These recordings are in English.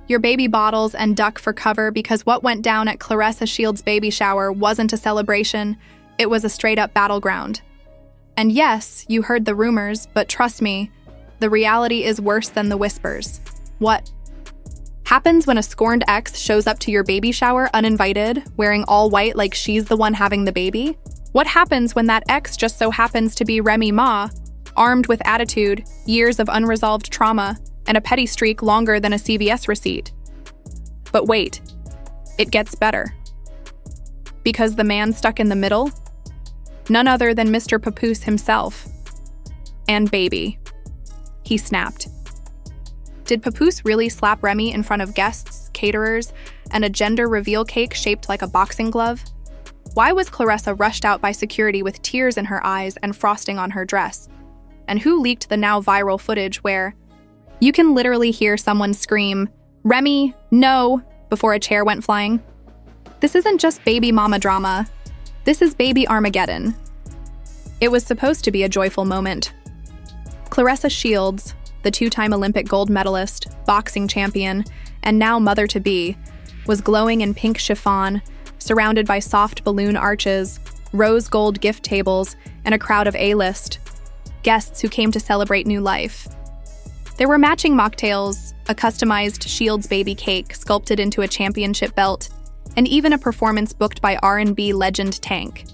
your baby bottles and duck for cover because what went down at Claressa Shields' baby shower wasn't a celebration, it was a straight-up battleground. And yes, you heard the rumors, but trust me, the reality is worse than the whispers. What happens when a scorned ex shows up to your baby shower uninvited, wearing all white like she's the one having the baby? What happens when that ex just so happens to be Remy Ma, armed with attitude, years of unresolved trauma, and a petty streak longer than a CVS receipt? But wait, it gets better. Because the man stuck in the middle? None other than Mr. Papoose himself. And baby. He snapped. Did Papoose really slap Remy in front of guests, caterers, and a gender reveal cake shaped like a boxing glove? Why was Claressa rushed out by security with tears in her eyes and frosting on her dress? And who leaked the now viral footage where you can literally hear someone scream, "Remy, no," before a chair went flying? This isn't just baby mama drama. This is baby Armageddon. It was supposed to be a joyful moment. Claressa Shields, the two-time Olympic gold medalist, boxing champion, and now mother-to-be, was glowing in pink chiffon, surrounded by soft balloon arches, rose gold gift tables, and a crowd of A-list guests who came to celebrate new life. There were matching mocktails, a customized Shields baby cake sculpted into a championship belt, and even a performance booked by R&B legend Tank.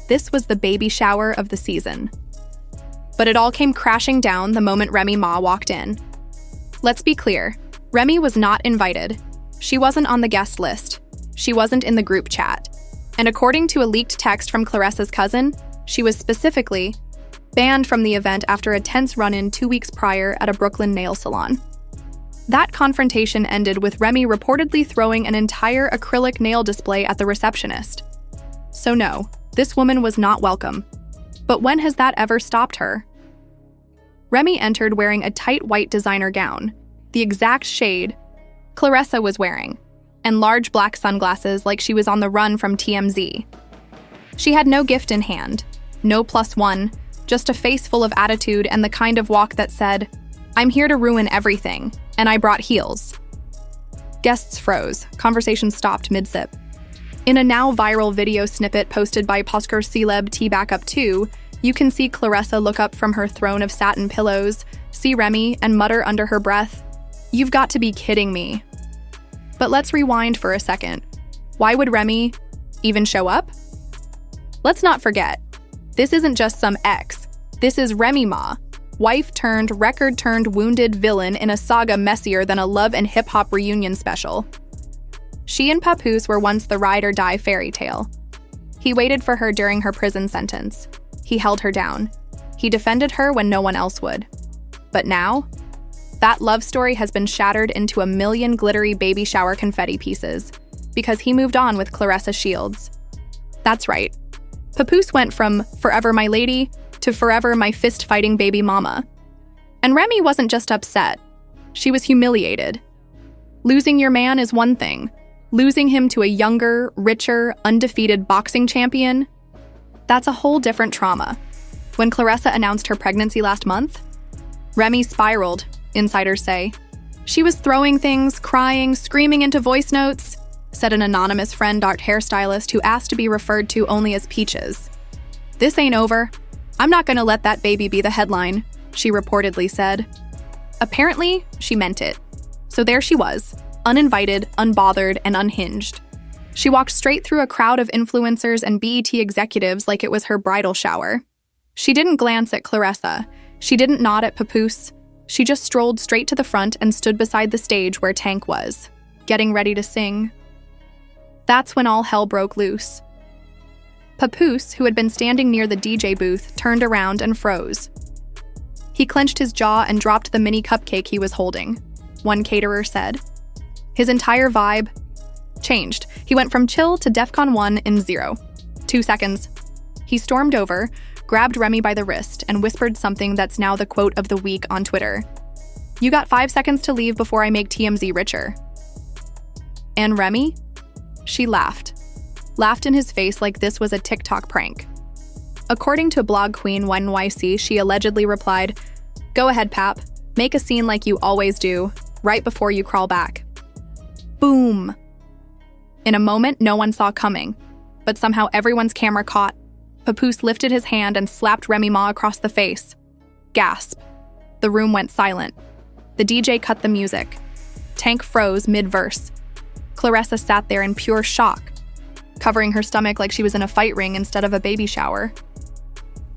This was the baby shower of the season. But it all came crashing down the moment Remy Ma walked in. Let's be clear, Remy was not invited. She wasn't on the guest list. She wasn't in the group chat. And according to a leaked text from Claressa's cousin, she was specifically banned from the event after a tense run-in 2 weeks prior at a Brooklyn nail salon. That confrontation ended with Remy reportedly throwing an entire acrylic nail display at the receptionist. So no, this woman was not welcome. But when has that ever stopped her? Remy entered wearing a tight white designer gown, the exact shade Claressa was wearing, and large black sunglasses like she was on the run from TMZ. She had no gift in hand, no +1, just a face full of attitude and the kind of walk that said, "I'm here to ruin everything, and I brought heels." Guests froze. Conversation stopped mid-sip. In a now viral video snippet posted by Oscar Celeb T Backup 2, you can see Claressa look up from her throne of satin pillows, see Remy, and mutter under her breath, "You've got to be kidding me." But let's rewind for a second. Why would Remy even show up? Let's not forget, this isn't just some ex. This is Remy Ma, wife-turned-record-turned-wounded villain in a saga messier than a Love and Hip Hop reunion special. She and Papoose were once the ride-or-die fairy tale. He waited for her during her prison sentence. He held her down. He defended her when no one else would. But now, that love story has been shattered into a million glittery baby shower confetti pieces because he moved on with Claressa Shields. That's right. Papoose went from forever my lady to forever my fist-fighting baby mama. And Remy wasn't just upset. She was humiliated. Losing your man is one thing. Losing him to a younger, richer, undefeated boxing champion, that's a whole different trauma. When Claressa announced her pregnancy last month, Remy spiraled, insiders say. She was throwing things, crying, screaming into voice notes, said an anonymous friend art hairstylist who asked to be referred to only as Peaches. "This ain't over. I'm not gonna let that baby be the headline," she reportedly said. Apparently, she meant it. So there she was, uninvited, unbothered, and unhinged. She walked straight through a crowd of influencers and BET executives like it was her bridal shower. She didn't glance at Claressa. She didn't nod at Papoose. She just strolled straight to the front and stood beside the stage where Tank was, getting ready to sing. That's when all hell broke loose. Papoose, who had been standing near the DJ booth, turned around and froze. He clenched his jaw and dropped the mini cupcake he was holding, one caterer said. His entire vibe changed. He went from chill to DEFCON 1 in 0. 2 seconds. He stormed over, grabbed Remy by the wrist, and whispered something that's now the quote of the week on Twitter. "You got 5 seconds to leave before I make TMZ richer." And Remy? She laughed in his face like this was a TikTok prank. According to blog queen NYC, she allegedly replied, "Go ahead, Pap. Make a scene like you always do, right before you crawl back." Boom! In a moment no one saw coming, but somehow everyone's camera caught. Papoose lifted his hand and slapped Remy Ma across the face. Gasp. The room went silent. The DJ cut the music. Tank froze mid-verse. Claressa sat there in pure shock, covering her stomach like she was in a fight ring instead of a baby shower.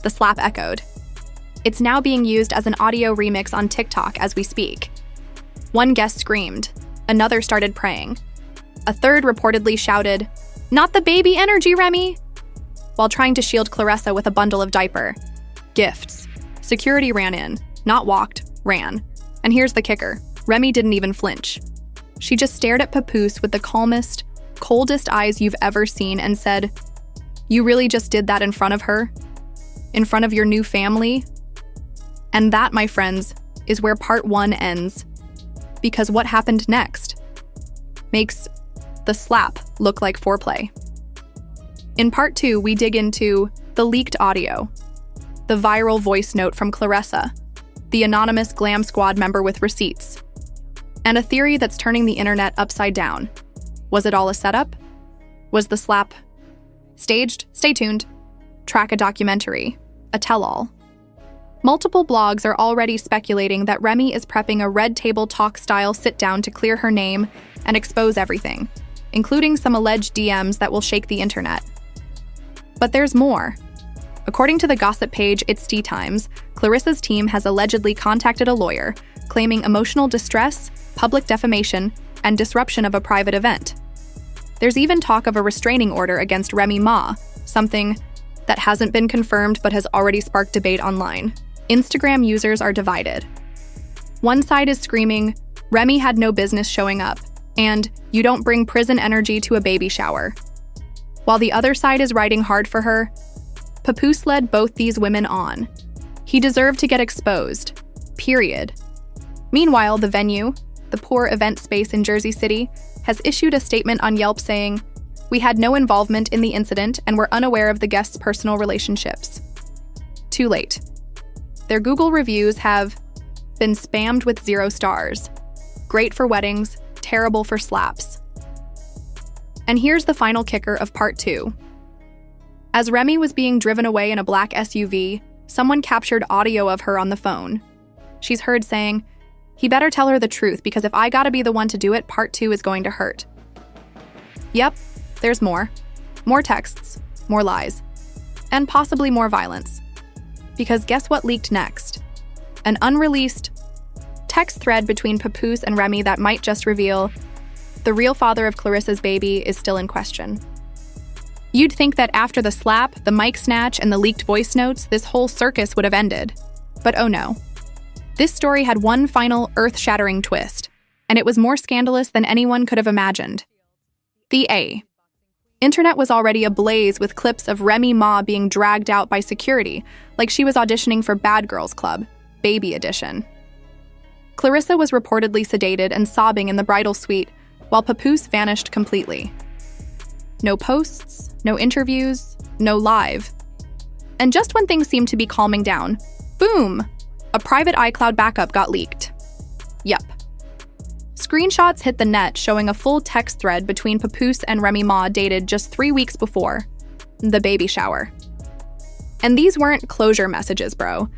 The slap echoed. It's now being used as an audio remix on TikTok as we speak. One guest screamed. Another started praying. A third reportedly shouted, "Not the baby energy, Remy!" while trying to shield Claressa with a bundle of diaper. Gifts. Security ran in. Not walked, ran. And here's the kicker. Remy didn't even flinch. She just stared at Papoose with the calmest, coldest eyes you've ever seen and said, "You really just did that in front of her? In front of your new family?" And that, my friends, is where part 1 ends. Because what happened next makes the slap look like foreplay. In part 2, we dig into the leaked audio, the viral voice note from Claressa, the anonymous Glam Squad member with receipts, and a theory that's turning the internet upside down. Was it all a setup? Was the slap staged? Stay tuned. Track a documentary, a tell-all. Multiple blogs are already speculating that Remy is prepping a Red Table Talk-style sit-down to clear her name and expose everything, including some alleged DMs that will shake the internet. But there's more. According to the gossip page It's Tea Times, Claressa's team has allegedly contacted a lawyer, claiming emotional distress, public defamation, and disruption of a private event. There's even talk of a restraining order against Remy Ma, something that hasn't been confirmed but has already sparked debate online. Instagram users are divided. One side is screaming, "Remy had no business showing up," and "You don't bring prison energy to a baby shower." While the other side is riding hard for her, Papoose led both these women on. He deserved to get exposed. Period. Meanwhile, the venue, the poor event space in Jersey City, has issued a statement on Yelp saying, "We had no involvement in the incident and were unaware of the guests' personal relationships." Too late. Their Google reviews have been spammed with 0 stars. Great for weddings, terrible for slaps. And here's the final kicker of part 2. As Remy was being driven away in a black SUV, someone captured audio of her on the phone. She's heard saying, "He better tell her the truth because if I gotta be the one to do it, part 2 is going to hurt." Yep, there's more. More texts, more lies, and possibly more violence. Because guess what leaked next? An unreleased text thread between Papoose and Remy that might just reveal the real father of Claressa's baby is still in question. You'd think that after the slap, the mic snatch, and the leaked voice notes, this whole circus would have ended. But oh no. This story had one final earth-shattering twist, and it was more scandalous than anyone could have imagined. The internet was already ablaze with clips of Remy Ma being dragged out by security, like she was auditioning for Bad Girls Club, Baby Edition. Claressa was reportedly sedated and sobbing in the bridal suite, while Papoose vanished completely. No posts, no interviews, no live. And just when things seemed to be calming down, boom! A private iCloud backup got leaked. Yup. Screenshots hit the net showing a full text thread between Papoose and Remy Ma dated just 3 weeks before the baby shower. And these weren't closure messages, bro.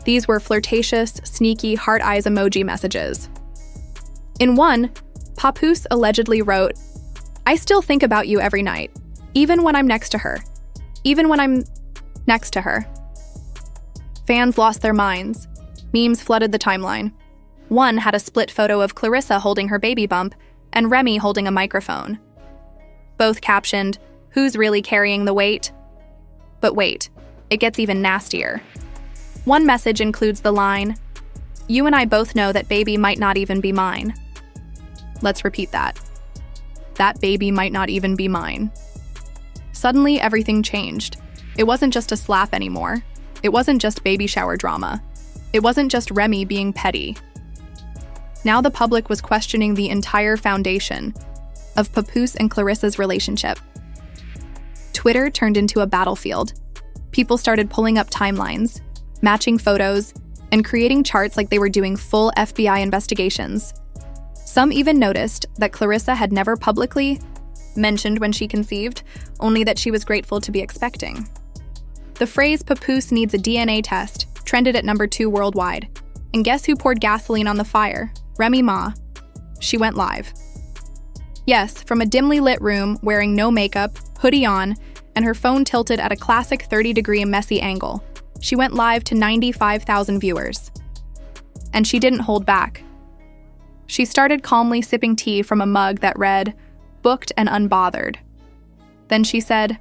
These were flirtatious, sneaky, heart eyes emoji messages. In one, Papoose allegedly wrote, "I still think about you every night, even when I'm next to her. Even when I'm next to her." Fans lost their minds. Memes flooded the timeline. One had a split photo of Claressa holding her baby bump and Remy holding a microphone. Both captioned, "Who's really carrying the weight?" But wait, it gets even nastier. One message includes the line, "You and I both know that baby might not even be mine." Let's repeat that. That baby might not even be mine. Suddenly, everything changed. It wasn't just a slap anymore. It wasn't just baby shower drama. It wasn't just Remy being petty. Now the public was questioning the entire foundation of Papoose and Claressa's relationship. Twitter turned into a battlefield. People started pulling up timelines, matching photos, and creating charts like they were doing full FBI investigations. Some even noticed that Claressa had never publicly mentioned when she conceived, only that she was grateful to be expecting. The phrase "Papoose needs a DNA test" trended at number 2 worldwide. And guess who poured gasoline on the fire? Remy Ma. She went live. Yes, from a dimly lit room, wearing no makeup, hoodie on, and her phone tilted at a classic 30-degree messy angle, she went live to 95,000 viewers. And she didn't hold back. She started calmly sipping tea from a mug that read, "Booked and unbothered." Then she said,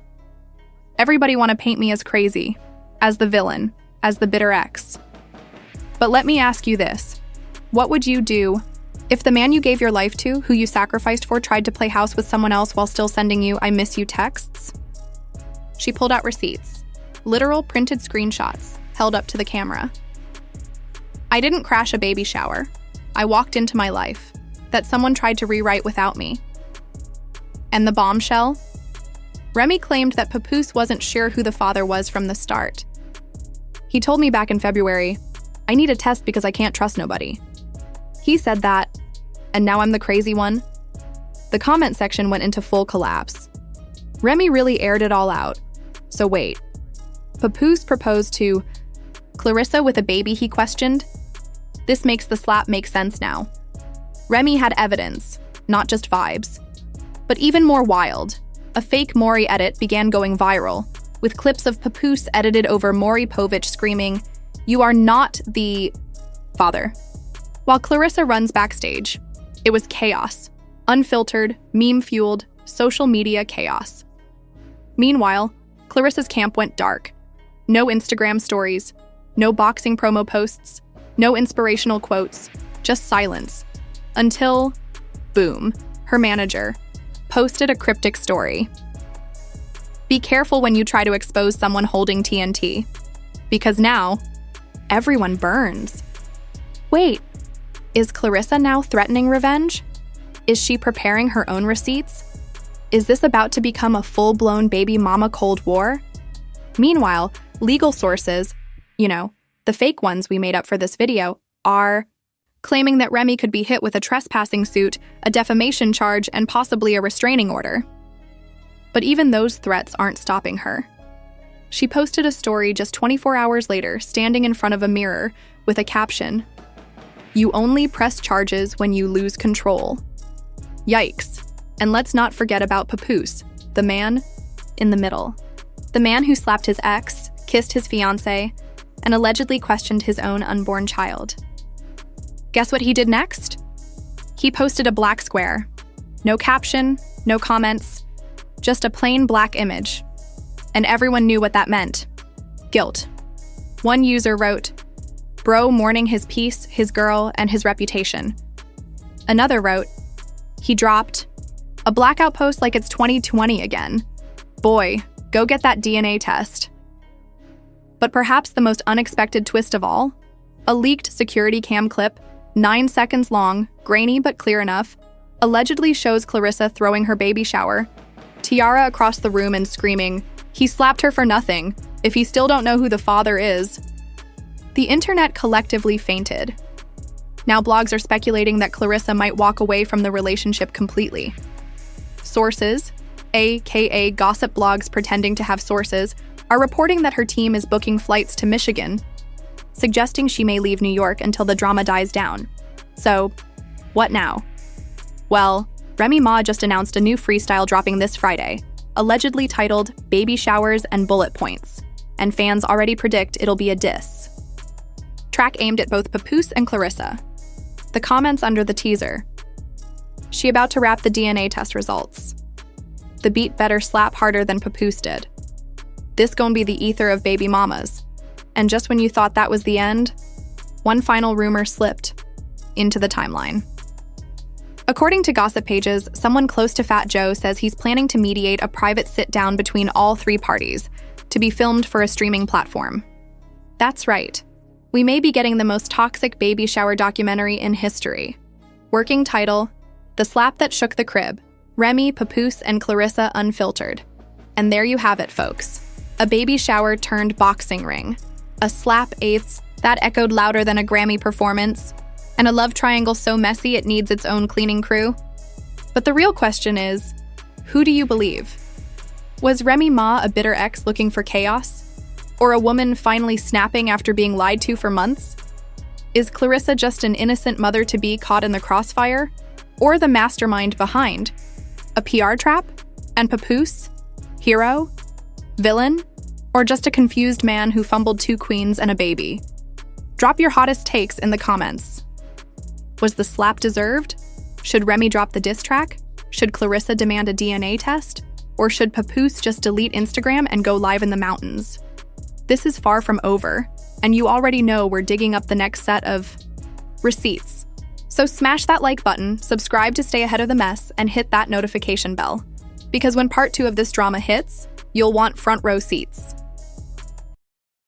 "Everybody want to paint me as crazy, as the villain, as the bitter ex. But let me ask you this. What would you do if the man you gave your life to, who you sacrificed for, tried to play house with someone else while still sending you 'I miss you' texts?" She pulled out receipts, literal printed screenshots, held up to the camera. "I didn't crash a baby shower. I walked into my life that someone tried to rewrite without me." And the bombshell? Remy claimed that Papoose wasn't sure who the father was from the start. "He told me back in February, 'I need a test because I can't trust nobody.' He said that, and now I'm the crazy one." The comment section went into full collapse. Remy really aired it all out. So wait, Papoose proposed to Claressa with a baby, he questioned? This makes the slap make sense now. Remy had evidence, not just vibes. But even more wild, a fake Maury edit began going viral, with clips of Papoose edited over Maury Povich screaming, "You are not the father." While Claressa runs backstage, it was chaos, unfiltered, meme-fueled, social media chaos. Meanwhile, Claressa's camp went dark. No Instagram stories, no boxing promo posts, no inspirational quotes, just silence. Until, boom, her manager posted a cryptic story. "Be careful when you try to expose someone holding TNT, because now, everyone burns." Wait, is Claressa now threatening revenge? Is she preparing her own receipts? Is this about to become a full-blown baby mama Cold War? Meanwhile, legal sources, the fake ones we made up for this video, are claiming that Remy could be hit with a trespassing suit, a defamation charge, and possibly a restraining order. But even those threats aren't stopping her. She posted a story just 24 hours later, standing in front of a mirror with a caption, "You only press charges when you lose control." Yikes. And let's not forget about Papoose, the man in the middle. The man who slapped his ex, kissed his fiancée, and allegedly questioned his own unborn child. Guess what he did next? He posted a black square. No caption, no comments, just a plain black image. And everyone knew what that meant. Guilt. One user wrote, "Bro mourning his peace, his girl, and his reputation." Another wrote, "He dropped a blackout post like it's 2020 again. Boy, go get that DNA test." But perhaps the most unexpected twist of all? A leaked security cam clip, 9 seconds long, grainy but clear enough, allegedly shows Claressa throwing her baby shower, tiara across the room and screaming, "He slapped her for nothing. If he still don't know who the father is." The internet collectively fainted. Now blogs are speculating that Claressa might walk away from the relationship completely. Sources, aka gossip blogs pretending to have sources, are reporting that her team is booking flights to Michigan, suggesting she may leave New York until the drama dies down. So, what now? Well, Remy Ma just announced a new freestyle dropping this Friday, allegedly titled "Baby Showers and Bullet Points," and fans already predict it'll be a diss. Track aimed at both Papoose and Claressa. The comments under the teaser. She about to rap the DNA test results. The beat better slap harder than Papoose did. This gon' be the ether of baby mamas. And just when you thought that was the end, one final rumor slipped into the timeline. According to gossip pages, someone close to Fat Joe says he's planning to mediate a private sit-down between all 3 parties, to be filmed for a streaming platform. That's right. We may be getting the most toxic baby shower documentary in history. Working title, The Slap That Shook the Crib, Remy, Papoose, and Claressa Unfiltered. And there you have it, folks. A baby shower turned boxing ring. A slap eighths that echoed louder than a Grammy performance. And a love triangle so messy it needs its own cleaning crew? But the real question is, who do you believe? Was Remy Ma a bitter ex looking for chaos? Or a woman finally snapping after being lied to for months? Is Claressa just an innocent mother-to-be caught in the crossfire? Or the mastermind behind? A PR trap? And Papoose? Hero? Villain? Or just a confused man who fumbled 2 queens and a baby? Drop your hottest takes in the comments. Was the slap deserved? Should Remy drop the diss track? Should Claressa demand a DNA test? Or should Papoose just delete Instagram and go live in the mountains? This is far from over, and you already know we're digging up the next set of receipts. So smash that like button, subscribe to stay ahead of the mess, and hit that notification bell. Because when part 2 of this drama hits, you'll want front row seats.